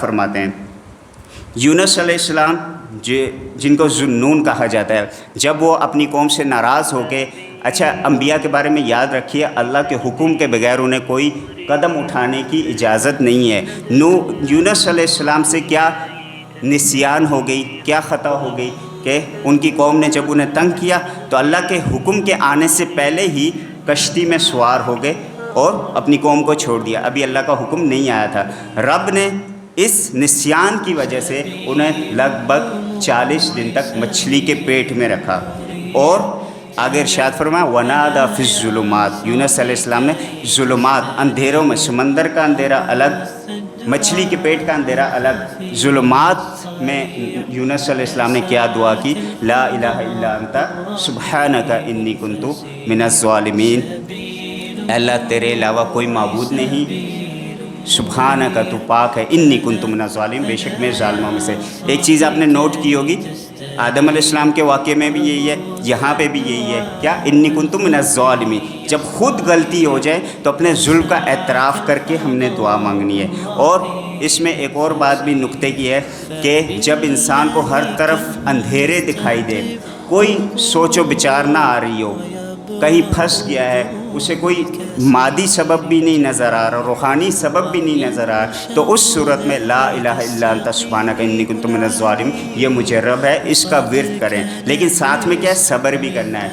فرماتے ہیں یونس علیہ السلام جن کو ذوالنون کہا جاتا ہے، جب وہ اپنی قوم سے ناراض ہو کے، اچھا انبیاء کے بارے میں یاد رکھیے اللہ کے حکم کے بغیر انہیں کوئی قدم اٹھانے کی اجازت نہیں ہے۔ یونس علیہ السلام سے کیا نسیان ہو گئی، کیا خطا ہو گئی کہ ان کی قوم نے جب انہیں تنگ کیا تو اللہ کے حکم کے آنے سے پہلے ہی کشتی میں سوار ہو گئے اور اپنی قوم کو چھوڑ دیا، ابھی اللہ کا حکم نہیں آیا تھا۔ رب نے اس نسیان کی وجہ سے انہیں لگ بھگ 40 دن تک مچھلی کے پیٹ میں رکھا، اور آگے ارشاد فرمایا وَنَادَى فِي الظُّلُمَاتِ، یونس علیہ السلام نے ظلمات، اندھیروں میں، سمندر کا اندھیرا الگ، مچھلی کے پیٹ کا اندھیرا الگ، ظلمات میں یونس علیہ السلام نے کیا دعا کی، لا الہ الا انت سبحانک انی کنت من الظالمین، اے اللہ تیرے علاوہ کوئی معبود نہیں، سبحانک تو پاک ہے، انی کنت من الظالمین، بے شک میں ظالموں میں سے۔ ایک چیز آپ نے نوٹ کی ہوگی، آدم علیہ السلام کے واقعے میں بھی یہی ہے، یہاں پہ بھی یہی ہے، کیا انی کنت من الظالمین، جب خود غلطی ہو جائے تو اپنے ظلم کا اعتراف کر کے ہم نے دعا مانگنی ہے۔ اور اس میں ایک اور بات بھی نقطے کی ہے کہ جب انسان کو ہر طرف اندھیرے دکھائی دے، کوئی سوچ و بچار نہ آ رہی ہو، کہیں پھنس گیا ہے، اسے کوئی مادی سبب بھی نہیں نظر آ رہا، روحانی سبب بھی نہیں نظر آ رہا، تو اس صورت میں لا الہ الا انت سبحانک انی کنت من الظالمین یہ مجرب ہے، اس کا ورد کریں، لیکن ساتھ میں کیا ہے، صبر بھی کرنا ہے۔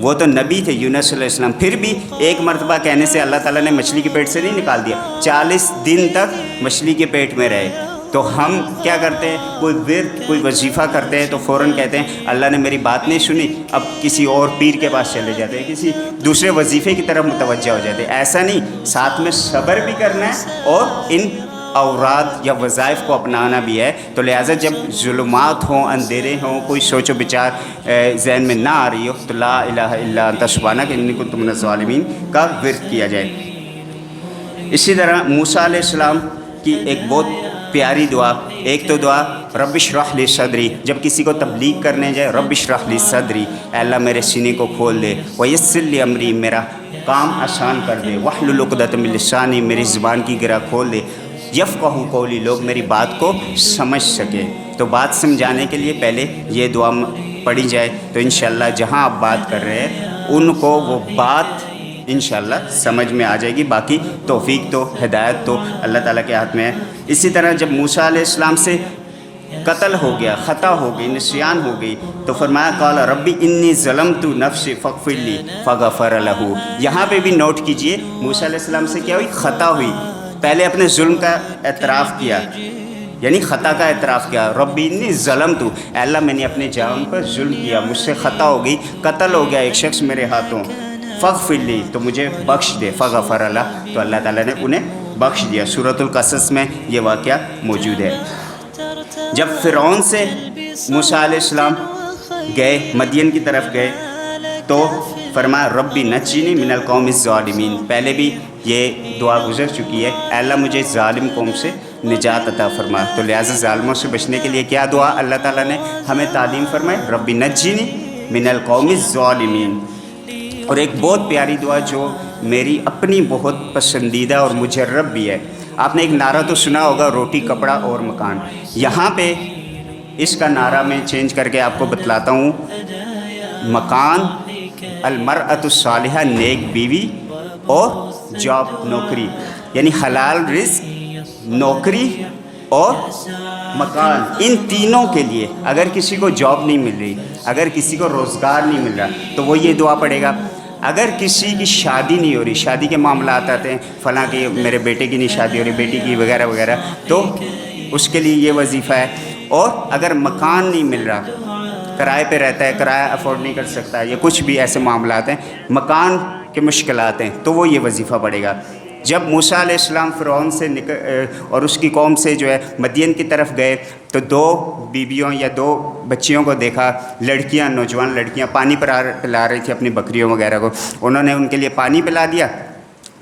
وہ تو نبی تھے یونس علیہ السلام، پھر بھی ایک مرتبہ کہنے سے اللہ تعالیٰ نے مچھلی کے پیٹ سے نہیں نکال دیا، 40 دن تک مچھلی کے پیٹ میں رہے۔ تو ہم کیا کرتے ہیں، کوئی ورد کوئی وظیفہ کرتے ہیں تو فوراً کہتے ہیں اللہ نے میری بات نہیں سنی، اب کسی اور پیر کے پاس چلے جاتے ہیں، کسی دوسرے وظیفے کی طرف متوجہ ہو جاتے ہیں۔ ایسا نہیں، ساتھ میں صبر بھی کرنا ہے اور ان اوراد یا وظائف کو اپنانا بھی ہے۔ تو لہٰذا جب ظلمات ہوں، اندھیرے ہوں، کوئی سوچ و بچار ذہن میں نہ آ رہی ہو تو لا الہ الا انت سبحانک انی کنت من الظالمین کا ورد کیا جائے۔ اسی طرح موسیٰ علیہ السلام کی ایک بہت پیاری دعا، ایک تو دعا رب اشرح لی صدری، جب کسی کو تبلیغ کرنے جائے رب اشرح لی صدری، اے اللہ میرے سینے کو کھول دے، ویسر لی امری، میرا کام آسان کر دے، واحلل عقدۃ من لسانی، میری زبان کی گرہ کھول دے، یفقہوا قولی، لوگ میری بات کو سمجھ سکے۔ تو بات سمجھانے کے لیے پہلے یہ دعا پڑھی جائے تو انشاءاللہ جہاں آپ بات کر رہے ہیں ان کو وہ بات انشاءاللہ سمجھ میں آ جائے گی، باقی توفیق تو ہدایت تو اللہ تعالیٰ کے ہاتھ میں ہے۔ اسی طرح جب موسیٰ علیہ السلام سے قتل ہو گیا، خطا ہو گئی، نسیان ہو گئی، تو فرمایا قال ربی انی ظلمت نفسی فاغفر لی فغفر لہ۔ یہاں پہ بھی نوٹ کیجئے موسیٰ علیہ السلام سے کیا ہوئی، خطا ہوئی، پہلے اپنے ظلم کا اعتراف کیا، یعنی خطا کا اعتراف کیا، ربی انی ظلمت، اے اللہ میں نے اپنے جان پر ظلم کیا، مجھ سے خطا ہو گئی، قتل ہو گیا ایک شخص میرے ہاتھوں، فاغفر لی، تو مجھے بخش دے، فغفر لہ، تو اللہ تعالیٰ نے انہیں بخش دیا۔ سورۃ القصص میں یہ واقعہ موجود ہے۔ جب فرعون سے موسیٰ علیہ السلام گئے، مدین کی طرف گئے، تو فرمایا ربی نجنی من القوم الظالمین، پہلے بھی یہ دعا گزر چکی ہے، اے اللہ مجھے ظالم قوم سے نجات عطا فرما۔ تو لہٰذا ظالموں سے بچنے کے لیے کیا دعا اللہ تعالیٰ نے ہمیں تعلیم فرمائی، ربی نجنی من القوم الظالمین۔ اور ایک بہت پیاری دعا جو میری اپنی بہت پسندیدہ اور مجرب بھی ہے، آپ نے ایک نعرہ تو سنا ہوگا، روٹی کپڑا اور مکان، یہاں پہ اس کا نعرہ میں چینج کر کے آپ کو بتلاتا ہوں، مکان، المرأۃ الصالحہ، نیک بیوی، اور جاب، نوکری، یعنی حلال رزق، نوکری اور مکان، ان تینوں کے لیے اگر کسی کو جاب نہیں مل رہی، اگر کسی کو روزگار نہیں مل رہا تو وہ یہ دعا پڑھے گا۔ اگر کسی کی شادی نہیں ہو رہی، شادی کے معاملات آتے ہیں، فلاں کی میرے بیٹے کی نہیں شادی ہو رہی، بیٹی کی وغیرہ وغیرہ، تو اس کے لیے یہ وظیفہ ہے۔ اور اگر مکان نہیں مل رہا، کرائے پہ رہتا ہے، کرایہ افورڈ نہیں کر سکتا، یا کچھ بھی ایسے معاملات ہیں، مکان کے مشکلات ہیں، تو وہ یہ وظیفہ پڑھے گا۔ جب موسیٰ علیہ السلام فرعون سے اور اس کی قوم سے جو ہے مدین کی طرف گئے تو 2 بیویوں یا 2 بچیوں کو دیکھا، لڑکیاں، نوجوان لڑکیاں پانی پلا رہی تھیں اپنی بکریوں وغیرہ کو، انہوں نے ان کے لیے پانی پلا دیا،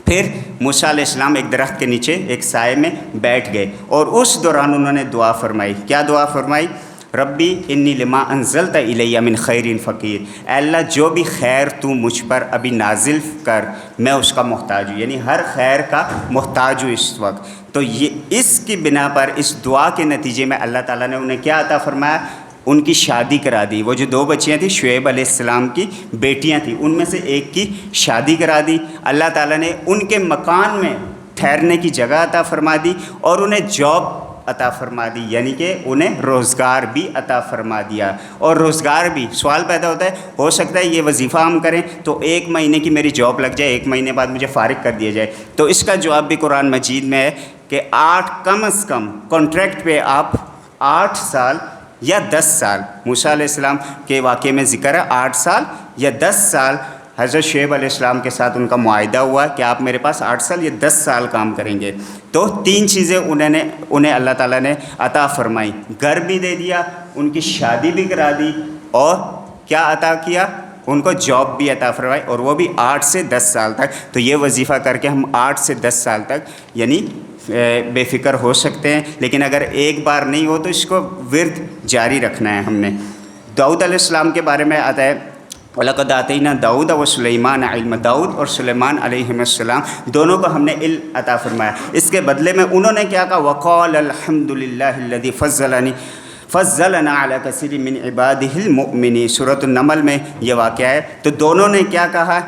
پھر موسیٰ علیہ السلام ایک درخت کے نیچے ایک سائے میں بیٹھ گئے، اور اس دوران انہوں نے دعا فرمائی، کیا دعا فرمائی، ربی انی لما انزلت الی من خیر فقیر، اے اللہ جو بھی خیر تو مجھ پر ابھی نازل کر میں اس کا محتاج ہوں، یعنی ہر خیر کا محتاج ہوں اس وقت۔ تو یہ اس کی بنا پر اس دعا کے نتیجے میں اللہ تعالیٰ نے انہیں کیا عطا فرمایا؟ ان کی شادی کرا دی. وہ جو 2 بچیاں تھیں شعیب علیہ السلام کی بیٹیاں تھیں، ان میں سے ایک کی شادی کرا دی. اللہ تعالیٰ نے ان کے مکان میں ٹھہرنے کی جگہ عطا فرما دی اور انہیں جاب عطا فرما دی، یعنی کہ انہیں روزگار بھی عطا فرما دیا. اور روزگار بھی سوال پیدا ہوتا ہے، ہو سکتا ہے یہ وظیفہ ہم کریں تو 1 مہینے کی میری جاب لگ جائے، 1 مہینے بعد مجھے فارغ کر دیا جائے. تو اس کا جواب بھی قرآن مجید میں ہے کہ 8 کم از کم کانٹریکٹ پہ آپ 8 سال یا 10 سال، موسیٰ علیہ السلام کے واقعے میں ذکر ہے 8 سال یا 10 سال حضرت شعیب علیہ السلام کے ساتھ ان کا معاہدہ ہوا کہ آپ میرے پاس 8 سال یا 10 سال کام کریں گے. تو 3 چیزیں انہیں اللہ تعالیٰ نے عطا فرمائی، گھر بھی دے دیا، ان کی شادی بھی کرا دی، اور کیا عطا کیا؟ ان کو جاب بھی عطا فرمائی، اور وہ بھی 8 سے 10 سال تک. تو یہ وظیفہ کر کے ہم 8 سے 10 سال تک یعنی بے فکر ہو سکتے ہیں. لیکن اگر ایک بار نہیں ہو تو اس کو ورد جاری رکھنا ہے ہم نے. داؤد علیہ السلام کے بارے میں آتا ہے وَلَقَدْ آتَيْنَا دَاوُودَ وَسُلَيْمَانَ عِلْمًا، داؤد اور سلیمان علیہ السلام دونوں کو ہم نے علم عطا فرمایا. اس کے بدلے میں انہوں نے کیا کہا؟ وَقَالَ الْحَمْدُ لِلَّهِ الَّذِي فَضَّلَنَا عَلَىٰ كَثِيرٍ مِّنْ عِبَادِهِ الْمُؤْمِنِينَ. سورۃ النمل میں یہ واقعہ ہے. تو دونوں نے کیا کہا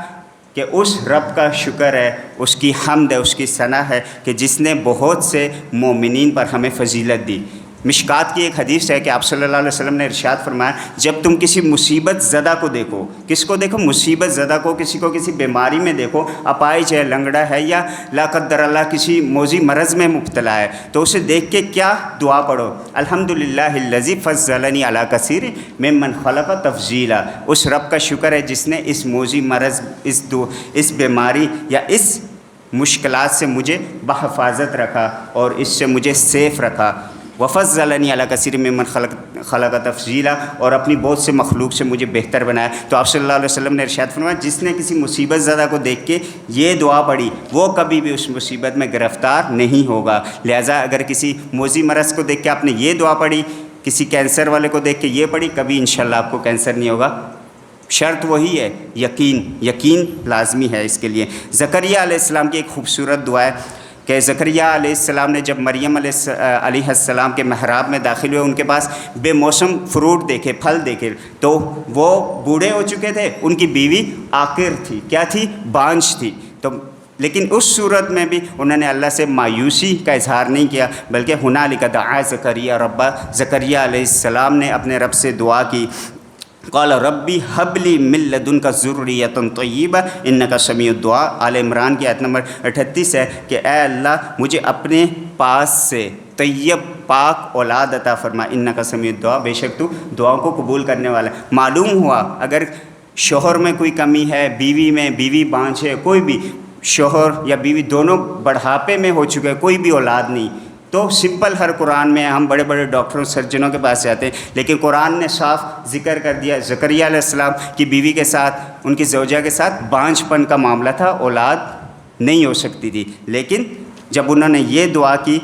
کہ اس رب کا شکر ہے، اس کی حمد ہے، اس کی ثنا ہے کہ جس نے بہت سے مومنین پر ہمیں فضیلت دی. مشکات کی ایک حدیث ہے کہ آپ صلی اللہ علیہ وسلم نے ارشاد فرمایا، جب تم کسی مصیبت زدہ کو دیکھو، کس کو دیکھو؟ مصیبت زدہ کو، کسی کو کسی بیماری میں دیکھو، اپائج ہے، لنگڑا ہے، یا لا قدر اللہ کسی موذی مرض میں مبتلا ہے، تو اسے دیکھ کے کیا دعا پڑھو؟ الحمدللہ الذی فضلنی علی کثیر ممن خلق تفضیلا. اس رب کا شکر ہے جس نے اس موذی مرض، اس بیماری یا اس مشکلات سے مجھے بحفاظت رکھا اور اس سے مجھے سیف رکھا. وفضلنی علی کثیر ممن خلق تفضیلا، اور اپنی بہت سے مخلوق سے مجھے بہتر بنایا. تو آپ صلی اللہ علیہ وسلم نے ارشاد فرمایا جس نے کسی مصیبت زدہ کو دیکھ کے یہ دعا پڑھی وہ کبھی بھی اس مصیبت میں گرفتار نہیں ہوگا. لہٰذا اگر کسی موذی مرض کو دیکھ کے آپ نے یہ دعا پڑھی، کسی کینسر والے کو دیکھ کے یہ پڑھی، کبھی انشاءاللہ آپ کو کینسر نہیں ہوگا. شرط وہی ہے، یقین لازمی ہے اس کے لیے. زکریا علیہ السلام کی ایک خوبصورت دعا ہے کہ زکریا علیہ السلام نے جب مریم علیہ السلام کے محراب میں داخل ہوئے، ان کے پاس بے موسم فروٹ دیکھے، پھل دیکھے، تو وہ بوڑھے ہو چکے تھے، ان کی بیوی عاقر تھی. کیا تھی؟ بانجھ تھی. تو لیکن اس صورت میں بھی انہوں نے اللہ سے مایوسی کا اظہار نہیں کیا، بلکہ ہنالک دعا زکریا ربہ، زکریا علیہ السلام نے اپنے رب سے دعا کی. قال ربی حب لی من لدنک ذریۃ طیبہ انک سمیع الدعاء. آل عمران کی آیت نمبر 38 ہے کہ اے اللہ مجھے اپنے پاس سے طیب پاک اولاد عطا فرما، انک سمیع الدعاء، بے شک تو دعاؤں کو قبول کرنے والا ہے. معلوم ہوا اگر شوہر میں کوئی کمی ہے، بیوی میں، بیوی بانجھ ہے، کوئی بھی شوہر یا بیوی دونوں بڑھاپے میں ہو چکے، کوئی بھی اولاد نہیں، تو سمپل ہر قرآن میں ہم بڑے بڑے ڈاکٹروں سرجنوں کے پاس جاتے ہیں، لیکن قرآن نے صاف ذکر کر دیا. زکریا علیہ السلام کی بیوی کے ساتھ، ان کی زوجہ کے ساتھ بانجھ پن کا معاملہ تھا، اولاد نہیں ہو سکتی تھی. لیکن جب انہوں نے یہ دعا کی،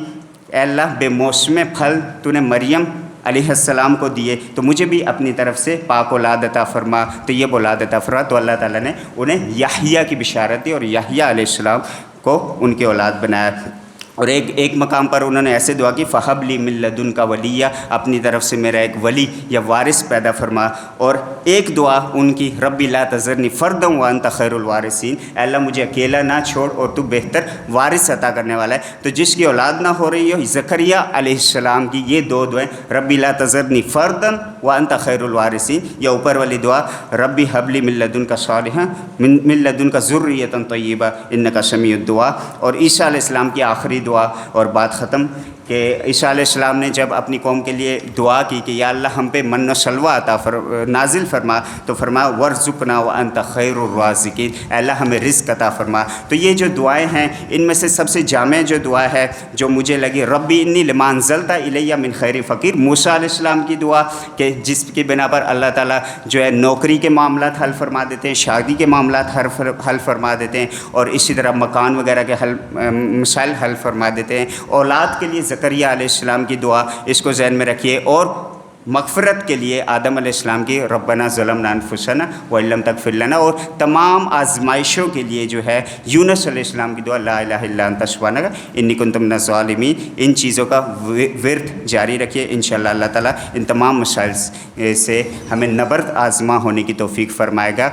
اے اللہ بے موسم پھل تو نے مریم علیہ السلام کو دیے، تو مجھے بھی اپنی طرف سے پاک اولاد عطا فرما، طیب اولاد عطا فرما. تو اللہ تعالیٰ نے انہیں یحییٰ کی بشارت دی اور یحییٰ علیہ السلام کو ان کے اولاد بنایا. اور ایک مقام پر انہوں نے ایسے دعا کی فہب لی من لدنک ولیہ، اپنی طرف سے میرا ایک ولی یا وارث پیدا فرما. اور ایک دعا ان کی ربی لا تذرنی فردا وانت خیر الوارثین، اے اللہ مجھے اکیلا نہ چھوڑ اور تو بہتر وارث عطا کرنے والا ہے. تو جس کی اولاد نہ ہو رہی ہو، زکریا علیہ السلام کی یہ 2 دعائیں، ربی لا تذرنی فردا وانت خیر الوارثین، یا اوپر والی دعا ربی حب لی من لدنک صالحا من لدنک ذریۃ طیبہ انک سمیع الدعاء. اور عیسیٰ علیہ السلام کی آخری دعا اور بات ختم کہ عیسیٰ علیہ السلام نے جب اپنی قوم کے لیے دعا کی کہ یا اللہ ہم پہ من و سلوہ نازل فرما، تو فرما ورزقنا وانت خیر الرازقین، اے اللہ ہمیں رزق عطا فرما. تو یہ جو دعائیں ہیں، ان میں سے سب سے جامع جو دعا ہے جو مجھے لگی، ربی انی لما انزلت الیہ من خیر فقیر، موسیٰ علیہ السلام کی دعا کہ جس کی بنا پر اللہ تعالیٰ جو ہے نوکری کے معاملات حل فرما دیتے ہیں، شادی کے معاملات حل فرما دیتے ہیں، اور اسی طرح مکان وغیرہ کے مسائل حل فرما دیتے ہیں. اولاد کے لیے زکریا علیہ السلام کی دعا، اس کو ذہن میں رکھیے. اور مغفرت کے لیے آدم علیہ السلام کی ربنا ظلمنا انفسنا وان لم تغفر لنا، اور تمام آزمائشوں کے لیے جو ہے یونس علیہ السلام کی دعا لا الہ الا انت سبحانک انی کنت من الظالمین، ان چیزوں کا ورد جاری رکھیے. انشاءاللہ اللہ تعالیٰ ان تمام مسائل سے ہمیں نبرد آزما ہونے کی توفیق فرمائے گا.